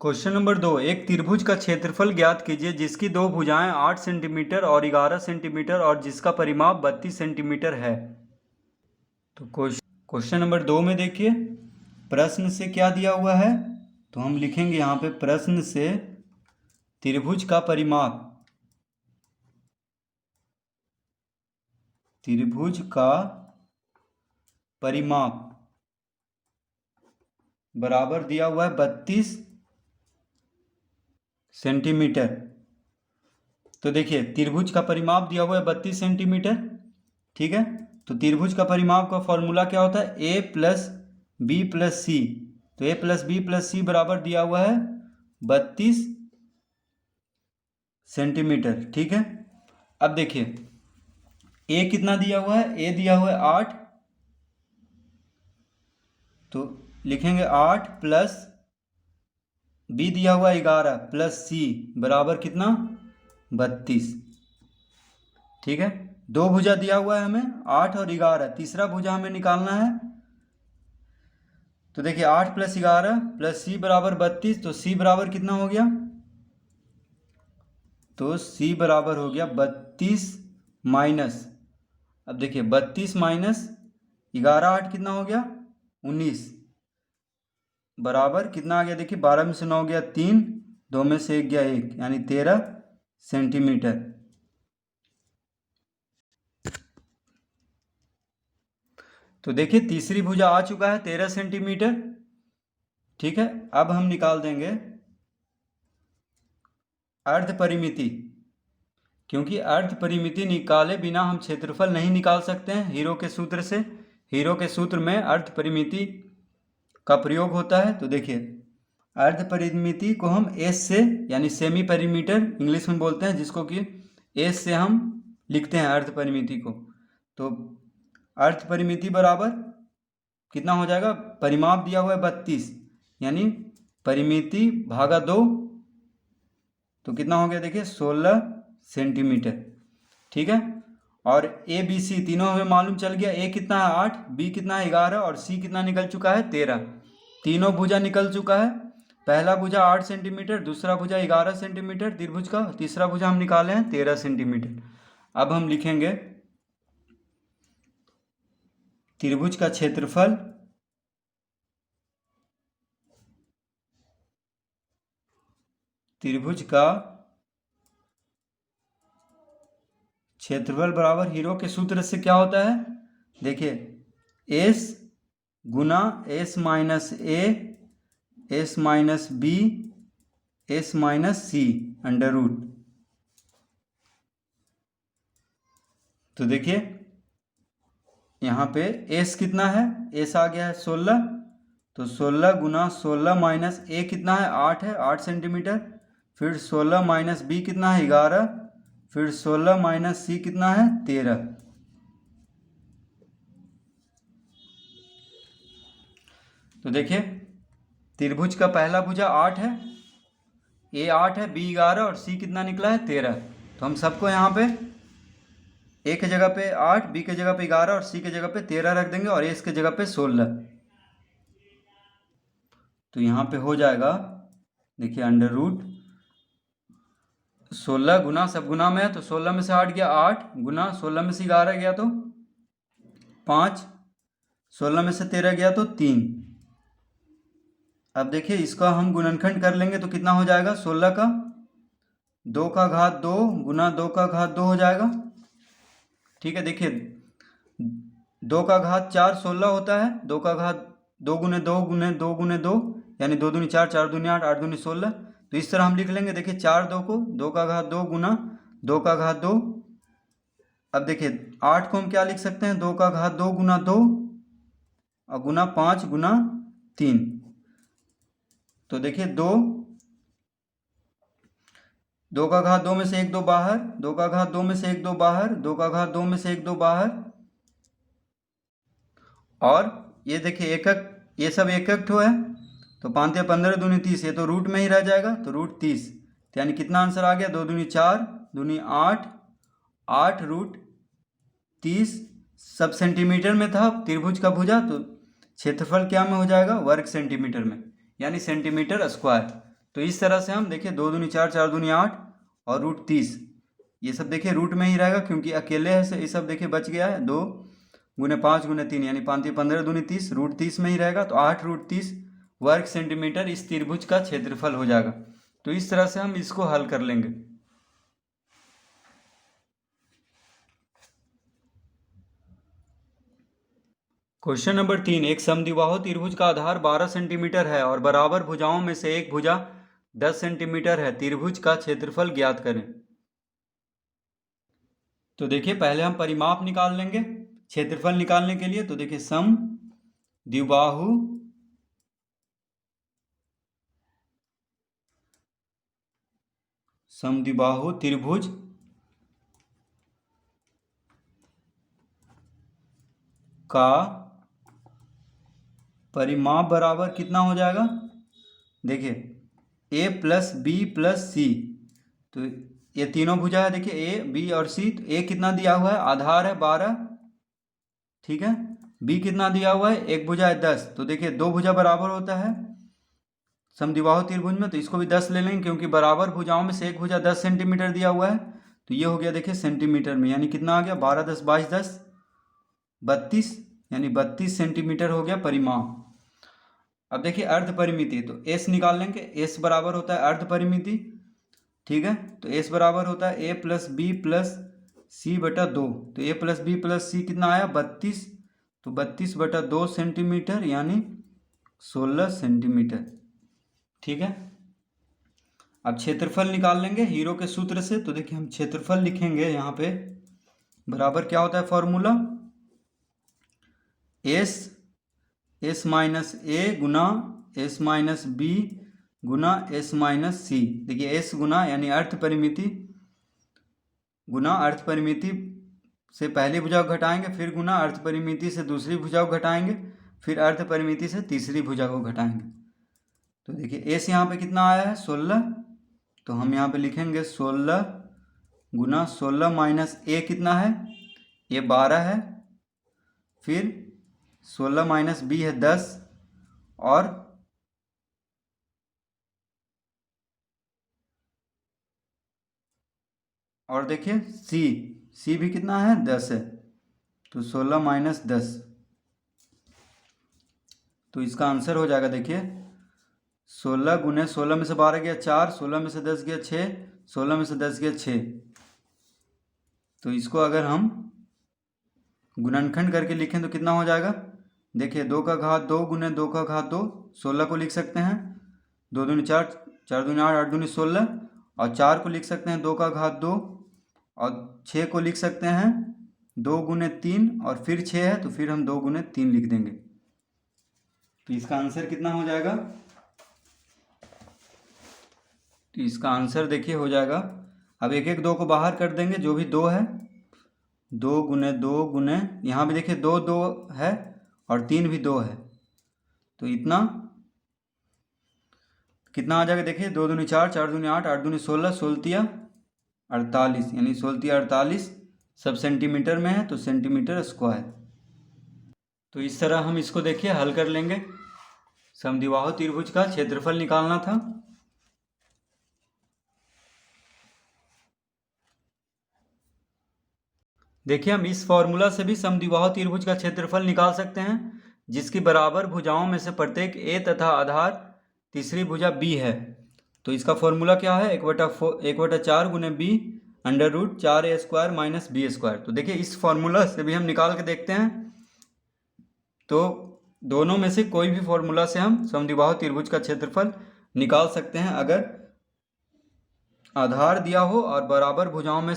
Question number 2, एक त्रिभुज का क्षेत्रफल ज्ञात कीजिए जिसकी दो भुजाएं 8 सेंटीमीटर और 11 सेंटीमीटर और जिसका परिमाप 32 सेंटीमीटर है। तो क्वेश्चन नंबर 2 में देखिए प्रश्न से क्या दिया हुआ है, तो हम लिखेंगे यहाँ पे प्रश्न से त्रिभुज का परिमाप, त्रिभुज का परिमाप बराबर दिया हुआ है 32 सेंटीमीटर। तो देखिए त्रिभुज का परिमाप दिया हुआ है 32 सेंटीमीटर, ठीक है। तो त्रिभुज का परिमाप का फॉर्मूला क्या होता है, ए प्लस बी प्लस सी। तो ए प्लस बी प्लस सी बराबर दिया हुआ है 32 सेंटीमीटर, ठीक है। अब देखिए ए कितना दिया हुआ है, ए दिया हुआ है 8, तो लिखेंगे 8 प्लस बी दिया हुआ है 11 प्लस सी बराबर कितना 32, ठीक है। दो भुजा दिया हुआ है हमें 8 और 11, तीसरा भुजा हमें निकालना है। तो देखिए 8 प्लस 11 प्लस सी बराबर 32, तो सी बराबर कितना हो गया, तो सी बराबर हो गया 32 माइनस, अब देखिए 32 माइनस 11 8 कितना हो गया 19 बराबर कितना आ गया, देखिए 12 में से 9 गया 3, 2 में से 1 गया 1, यानी 13 सेंटीमीटर। तो देखिए तीसरी भुजा आ चुका है 13 सेंटीमीटर, ठीक है। अब हम निकाल देंगे अर्ध परिमिति, क्योंकि अर्ध परिमिति निकाले बिना हम क्षेत्रफल नहीं निकाल सकते हैं हीरो के सूत्र से। हीरो के सूत्र में अर्ध परिमिति का प्रयोग होता है। तो देखिए अर्ध परिमिति को हम एस से, यानी सेमी परिमीटर इंग्लिश में बोलते हैं, जिसको कि एस से हम लिखते हैं अर्ध परिमिति को। तो अर्ध परिमिति बराबर कितना हो जाएगा, परिमाप दिया हुआ है 32, यानी परिमिति भागा 2, तो कितना हो गया देखिए 16 सेंटीमीटर, ठीक है। और ए बी सी तीनों हमें मालूम चल गया, ए कितना है 8, बी कितना है 11 और सी कितना निकल चुका है 13। तीनों भुजा निकल चुका है, पहला भुजा 8 सेंटीमीटर, दूसरा भुजा 11 सेंटीमीटर त्रिभुज का, तीसरा भुजा हम निकाले हैं 13 सेंटीमीटर। अब हम लिखेंगे त्रिभुज का क्षेत्रफल, त्रिभुज का क्षेत्रफल बराबर हीरो के सूत्र से क्या होता है, देखिए एस गुना s minus a s minus b s minus c under root. तो देखिए यहाँ पे एस कितना है, एस आ गया है 16, तो 16 गुना 16 माइनस ए कितना है 8 है 8 सेंटीमीटर, फिर 16 माइनस बी कितना है 11, फिर 16 माइनस सी कितना है 13। तो देखिए त्रिभुज का पहला भुजा 8 है, ए 8 है, बी 11 और सी कितना निकला है 13। तो हम सबको यहाँ पे ए के जगह पे 8, बी के जगह पे 11 और सी के जगह पे 13 रख देंगे और एस के जगह पे 16। तो यहाँ पे हो जाएगा देखिए अंडर रूट 16 गुना सब गुना में है, तो 16 में से 8 गया 8 गुना 16 में से 11 गया तो 5, 16 में से 13 गया तो 3। अब देखिए इसका हम गुणनखंड कर लेंगे तो कितना हो जाएगा, 16 का 2 का घात 2 गुना 2 का घात 2 हो जाएगा, ठीक है। देखिए 2 का घात 4 16 होता है, 2 का घात 2 गुने 2 गुने 2 गुने 2 यानी 2 दूनी 4 4 दूनी 8 8 दूनी 16। तो इस तरह हम लिख लेंगे, देखिए 4 2 को 2 का घात 2 गुना 2 का घात 2। अब देखिए 8 को हम क्या लिख सकते हैं, 2 का घात 2 गुना 2 और गुना 5 गुना 3। तो देखिए 2 का घात 2 में से 1 2 बाहर, 2 का घात 2 में से 1 2 बाहर, 2 का घात 2 में से 1 2 बाहर, और ये देखिए एकक, ये सब एकक है, तो 5 15 दूनी 30, ये तो रूट में ही रह जाएगा, तो रूट 30, तो यानी कितना आंसर आ गया, 2 दूनी 4 दूनी 8 8 रूट 30। सब सेंटीमीटर में था त्रिभुज का भुजा, तो क्षेत्रफल क्या में हो जाएगा, वर्ग सेंटीमीटर में, यानी सेंटीमीटर स्क्वायर। तो इस तरह से हम देखिए 2 दूनी 4, 4 दूनी 8 और √30, ये सब देखिए रूट में ही रहेगा क्योंकि अकेले है से ये सब देखिए बच गया है। 2 गुने 5 गुने 3 यानी 5 15 दूनी 30, √30 में ही रहेगा, तो 8√30 वर्ग सेंटीमीटर इस त्रिभुज का क्षेत्रफल हो जाएगा। तो इस तरह से हम इसको हल कर लेंगे। क्वेश्चन नंबर 3, एक समद्विबाहु त्रिभुज का आधार 12 सेंटीमीटर है और बराबर भुजाओं में से एक भुजा 10 सेंटीमीटर है, त्रिभुज का क्षेत्रफल ज्ञात करें। तो देखिए पहले हम परिमाप निकाल लेंगे क्षेत्रफल निकालने के लिए। तो देखिए समद्विबाहु त्रिभुज का परिमाप बराबर कितना हो जाएगा, देखिए a प्लस बी प्लस सी। तो ये तीनों भुजा है, देखिए ए बी और सी। तो ए कितना दिया हुआ है, आधार है 12, ठीक है। बी कितना दिया हुआ है, एक भुजा है 10। तो देखिए दो भुजा बराबर होता है समद्विबाहु त्रिभुज में, तो इसको भी 10 ले लेंगे क्योंकि बराबर भुजाओं में से एक भुजा 10 सेंटीमीटर दिया हुआ है। तो ये हो गया देखिए सेंटीमीटर में, यानी कितना आ गया 12 10 22 10 32, यानी 32 सेंटीमीटर हो गया परिमाप। अब देखिए अर्ध परिमिति, तो एस निकाल लेंगे। एस बराबर होता है अर्ध परिमिति, ठीक है। तो एस बराबर होता है ए प्लस बी प्लस सी बटा 2। तो ए प्लस बी प्लस सी कितना आया 32, तो 32 बटा 2 सेंटीमीटर यानी 16 सेंटीमीटर, ठीक है। अब क्षेत्रफल निकाल लेंगे हीरो के सूत्र से। तो देखिए हम क्षेत्रफल लिखेंगे यहाँ पे, बराबर क्या होता है फॉर्मूला, एस माइनस ए गुना एस माइनस बी गुना एस माइनस सी। देखिए एस गुना यानी अर्थ परिमिति गुना अर्थ परिमिति से पहली भुजा को घटाएंगे, फिर गुना अर्थ परिमिति से दूसरी भुजा को घटाएंगे, फिर अर्थ परिमिति से तीसरी भुजा को घटाएंगे। तो देखिए एस यहाँ पे कितना आया है 16, तो हम यहाँ पे लिखेंगे 16 गुना 16 माइनस ए कितना है, ये 12 है, फिर 16 माइनस बी है 10, और देखिए सी भी कितना है 10 है, तो 16 माइनस 10। तो इसका आंसर हो जाएगा देखिए 16 गुने 16 में से 12 गया 4, 16 में से 10 गया 6, 16 में से 10 गया 6। तो इसको अगर हम गुणनखंड करके लिखें तो कितना हो जाएगा, देखिए 2 का घात 2 गुने 2 का घात 2, 16 को लिख सकते हैं, 2 दूनी 4, 4 दूनी 8, 8 दूनी 16, और 4 को लिख सकते हैं 2 का घात 2, और 6 को लिख सकते हैं 2 गुने 3, और फिर 6 है तो फिर हम 2 गुने 3 लिख देंगे। तो इसका आंसर कितना हो जाएगा, तो इसका आंसर देखिए हो जाएगा, अब एक एक 2 को बाहर कर देंगे, जो भी 2 है 2 गुने 2 गुने, यहाँ भी देखिए 2 2 है और 3 भी 2 है, तो इतना कितना आ जाएगा, देखिए 2 दूनी 4, 4 दूनी 8, 8 दूनी 16, 16 48, यानी 16 48 सब सेंटीमीटर में है, तो सेंटीमीटर स्क्वायर। तो इस तरह हम इसको देखिए हल कर लेंगे। समद्विबाहु त्रिभुज का क्षेत्रफल निकालना था। देखिए हम इस फॉर्मूला से भी समद्विबाहु त्रिभुज का क्षेत्रफल निकाल सकते हैं, जिसकी बराबर भुजाओं में से प्रत्येक ए तथा आधार तीसरी भुजा बी है। तो इसका फॉर्मूला क्या है, 1/4 गुने बी √4a² माइनस b²। तो देखिए इस फॉर्मूला से भी हम निकाल के देखते हैं। तो दोनों में से कोई भी फॉर्मूला से हम समद्विबाहु त्रिभुज का क्षेत्रफल निकाल सकते हैं, अगर आधार दिया हो और बराबर भुजाओं में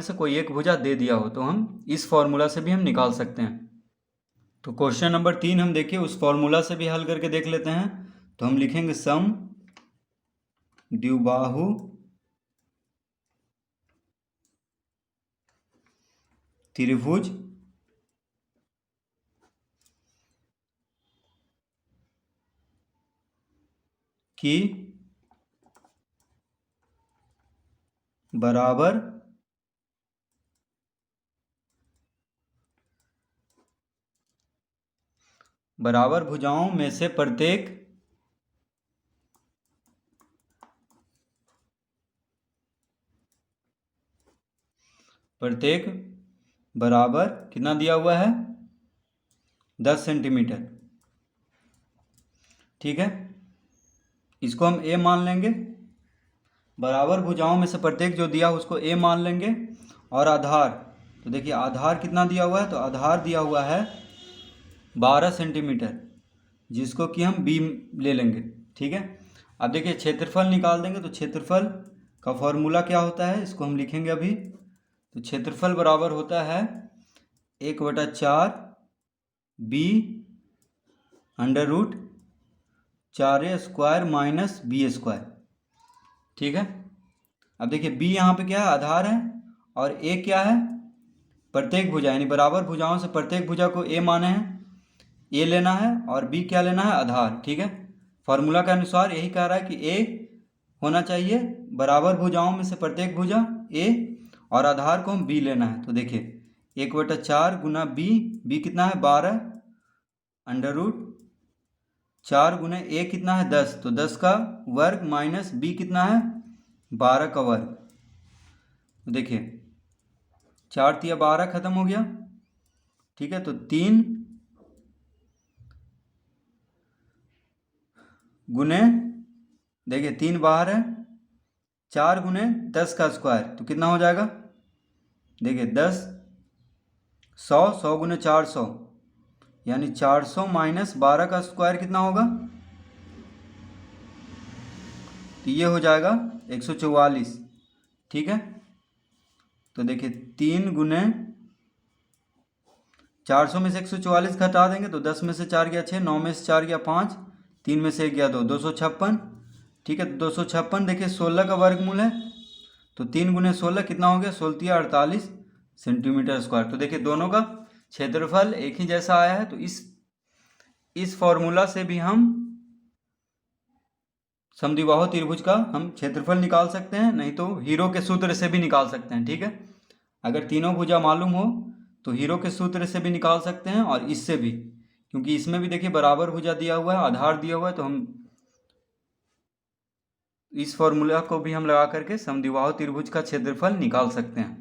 से कोई एक भुजा दे दिया हो, तो हम इस फॉर्मूला से भी हम निकाल सकते हैं। तो क्वेश्चन नंबर 3 हम देखिए उस फॉर्मूला से भी हल करके देख लेते हैं। तो हम लिखेंगे समद्विबाहु त्रिभुज की बराबर भुजाओं में से प्रत्येक प्रत्येक बराबर कितना दिया हुआ है 10 सेंटीमीटर। ठीक है, इसको हम ए मान लेंगे। बराबर भुजाओं में से प्रत्येक जो दिया उसको ए मान लेंगे। और आधार, तो देखिए आधार कितना दिया हुआ है, तो आधार दिया हुआ है 12 सेंटीमीटर, जिसको कि हम बी ले लेंगे। ठीक है, अब देखिए क्षेत्रफल निकाल देंगे। तो क्षेत्रफल का फॉर्मूला क्या होता है, इसको हम लिखेंगे अभी। तो क्षेत्रफल बराबर होता है 1/4 बी √4a² माइनस b²। ठीक है, अब देखिए बी यहाँ पे क्या है, आधार है, और ए क्या है, प्रत्येक भुजा, यानी बराबर भुजाओं से प्रत्येक भुजा को ए माने हैं, ए लेना है, और बी क्या लेना है, आधार। ठीक है, फॉर्मूला के अनुसार यही कह रहा है कि ए होना चाहिए बराबर भुजाओं में से प्रत्येक भुजा ए, और आधार को हम बी लेना है। तो देखिए 1/4 गुना बी कितना है 12, √4 गुना ए कितना है 10, तो 10 का वर्ग माइनस बी कितना है 12 का वर्ग। तो देखिए 4 × 12 खत्म हो गया। ठीक है, तो 3 गुने, देखिए 3 बाहर है, 4 गुने 10 का स्क्वायर, तो कितना हो जाएगा, देखिए 10, 100 गुने 400, यानी 400 माइनस 12 का स्क्वायर कितना होगा, तो ये हो जाएगा 144। ठीक है, तो देखिए 3 गुने 400 में से 144 घटा देंगे तो 10 में से 4 गया 6, 9 में से 4 गया 5, 3 में से 1 गया 2, 256। ठीक है, तो 256 देखिए 16 का वर्गमूल है, तो 3 गुने 16 कितना हो गया, 16 48 सेंटीमीटर स्क्वायर। तो देखिए दोनों का क्षेत्रफल एक ही जैसा आया है। तो इस फॉर्मूला से भी हम समद्विबाहु त्रिभुज का हम क्षेत्रफल निकाल सकते हैं, नहीं तो हीरो के सूत्र से भी निकाल सकते हैं। ठीक है, अगर तीनों भुजा मालूम हो तो हीरो के सूत्र से भी निकाल सकते हैं, और इससे भी, क्योंकि इसमें भी देखिए बराबर भुजा दिया हुआ है, आधार दिया हुआ है, तो हम इस फॉर्मूला को भी हम लगा करके समद्विबाहु त्रिभुज का क्षेत्रफल निकाल सकते हैं।